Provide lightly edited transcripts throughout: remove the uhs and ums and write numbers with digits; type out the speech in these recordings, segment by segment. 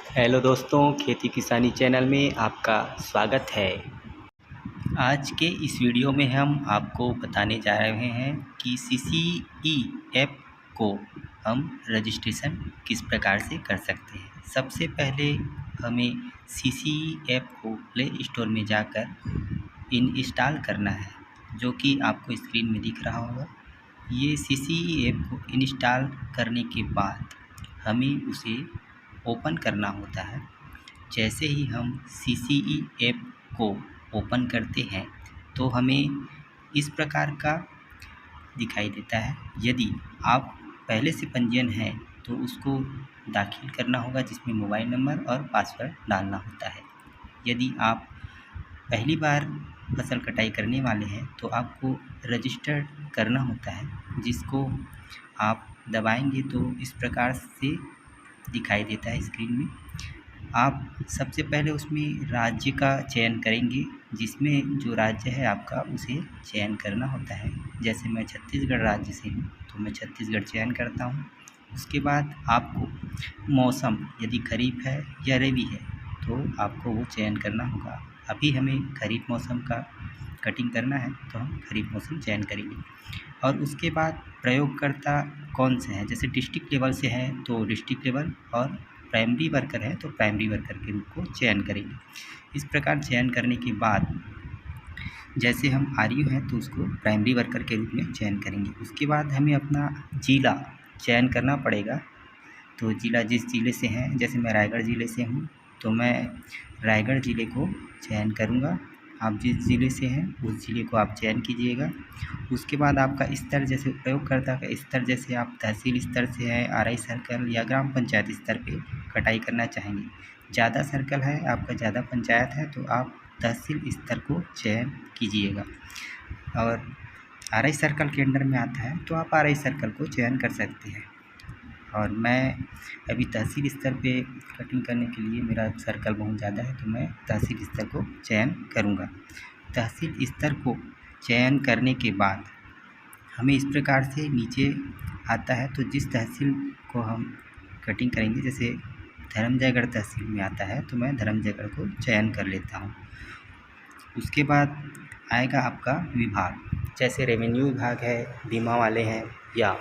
Hello दोस्तों, खेती किसानी चैनल में आपका स्वागत है। आज के इस वीडियो में हम आपको बताने जा रहे हैं कि सीसीई ऐप को हम रजिस्ट्रेशन किस प्रकार से कर सकते हैं। सबसे पहले हमें सीसीई ऐप को प्ले स्टोर में जाकर इंस्टॉल करना है, जो कि आपको स्क्रीन में दिख रहा होगा। ये सीसीई ऐप को इंस्टॉल करने के बाद हमें उसे ओपन करना होता है। जैसे ही हम सीसीई ऐप को ओपन करते हैं तो हमें इस प्रकार का दिखाई देता है। यदि आप पहले से पंजीयन है तो उसको दाखिल करना होगा, जिसमें मोबाइल नंबर और पासवर्ड डालना होता है। यदि आप पहली बार फसल कटाई करने वाले हैं तो आपको रजिस्टर करना होता है, जिसको आप दबाएंगे तो इस प्रकार से दिखाई देता है स्क्रीन में। आप सबसे पहले उसमें राज्य का चयन करेंगे, जिसमें जो राज्य है आपका उसे चयन करना होता है। जैसे मैं छत्तीसगढ़ राज्य से हूँ तो मैं छत्तीसगढ़ चयन करता हूँ। उसके बाद आपको मौसम, यदि खरीफ है या रबी है तो आपको वो चयन करना होगा। अभी हमें खरीफ मौसम का कटिंग करना है तो हम खरीफ मौसम चयन करेंगे। और उसके बाद प्रयोगकर्ता कौन से हैं, जैसे डिस्ट्रिक्ट लेवल से हैं तो डिस्ट्रिक्ट लेवल, और प्राइमरी वर्कर है तो प्राइमरी वर्कर के रूप को चयन करेंगे। इस प्रकार चयन करने के बाद जैसे हम आरयू हैं तो उसको प्राइमरी वर्कर के रूप में चयन करेंगे। उसके बाद हमें अपना ज़िला चयन करना पड़ेगा। तो ज़िला जिस ज़िले से हैं, जैसे मैं रायगढ़ ज़िले से हूँ तो मैं रायगढ़ ज़िले को चयन करूँगा। आप जिस ज़िले से हैं उस ज़िले को आप चयन कीजिएगा। उसके बाद आपका स्तर, जैसे प्रयोगकर्ता का स्तर, जैसे आप तहसील स्तर से हैं, आरआई सर्कल या ग्राम पंचायत स्तर पे कटाई करना चाहेंगे। ज़्यादा सर्कल है आपका, ज़्यादा पंचायत है तो आप तहसील स्तर को चयन कीजिएगा। और आरआई सर्कल के अंडर में आता है तो आप आरआई सर्कल को चयन कर सकते हैं। और मैं अभी तहसील स्तर पे कटिंग करने के लिए मेरा सर्कल बहुत ज़्यादा है तो मैं तहसील स्तर को चयन करूँगा। तहसील स्तर को चयन करने के बाद हमें इस प्रकार से नीचे आता है, तो जिस तहसील को हम कटिंग करेंगे, जैसे धर्मजयगढ़ तहसील में आता है तो मैं धर्मजयगढ़ को चयन कर लेता हूँ। उसके बाद आएगा आपका विभाग, जैसे रेवेन्यू विभाग है, बीमा वाले हैं, या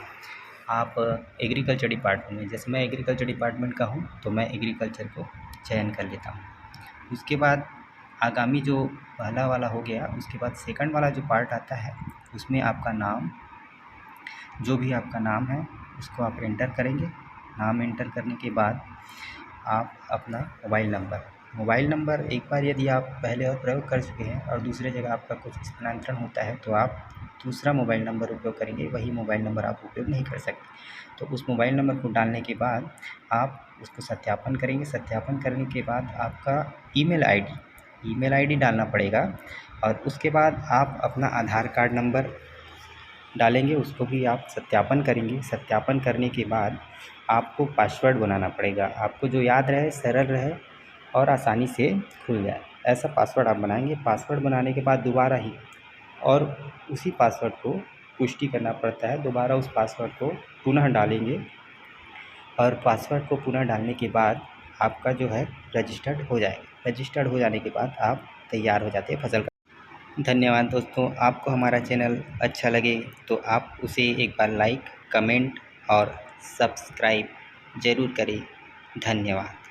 आप एग्रीकल्चर डिपार्टमेंट में, जैसे मैं एग्रीकल्चर डिपार्टमेंट का हूँ तो मैं एग्रीकल्चर को चयन कर लेता हूँ। उसके बाद आगामी जो पहला वाला हो गया, उसके बाद सेकंड वाला जो पार्ट आता है उसमें आपका नाम, जो भी आपका नाम है उसको आप एंटर करेंगे। नाम एंटर करने के बाद आप अपना मोबाइल नंबर एक बार यदि आप पहले और प्रयोग कर चुके हैं और दूसरे जगह आपका कुछ स्थानांतरण होता है तो आप दूसरा मोबाइल नंबर उपयोग करेंगे, वही मोबाइल नंबर आप उपयोग नहीं कर सकते। तो उस मोबाइल नंबर को डालने के बाद आप उसको सत्यापन करेंगे। सत्यापन करने के बाद आपका ईमेल आईडी डालना पड़ेगा। और उसके बाद आप अपना आधार कार्ड नंबर डालेंगे, उसको भी आप सत्यापन करेंगे। सत्यापन करने के बाद आपको पासवर्ड बनाना पड़ेगा, आपको जो याद रहे, सरल रहे और आसानी से खुल जाए, ऐसा पासवर्ड आप बनाएंगे। पासवर्ड बनाने के बाद दोबारा ही और उसी पासवर्ड को पुष्टि करना पड़ता है, दोबारा उस पासवर्ड को पुनः डालेंगे। और पासवर्ड को पुनः डालने के बाद आपका जो है रजिस्टर्ड हो जाएगा। रजिस्टर्ड हो जाने के बाद आप तैयार हो जाते हैं फसल का। धन्यवाद दोस्तों। आपको हमारा चैनल अच्छा लगे तो आप उसे एक बार लाइक, कमेंट और सब्सक्राइब ज़रूर करें। धन्यवाद।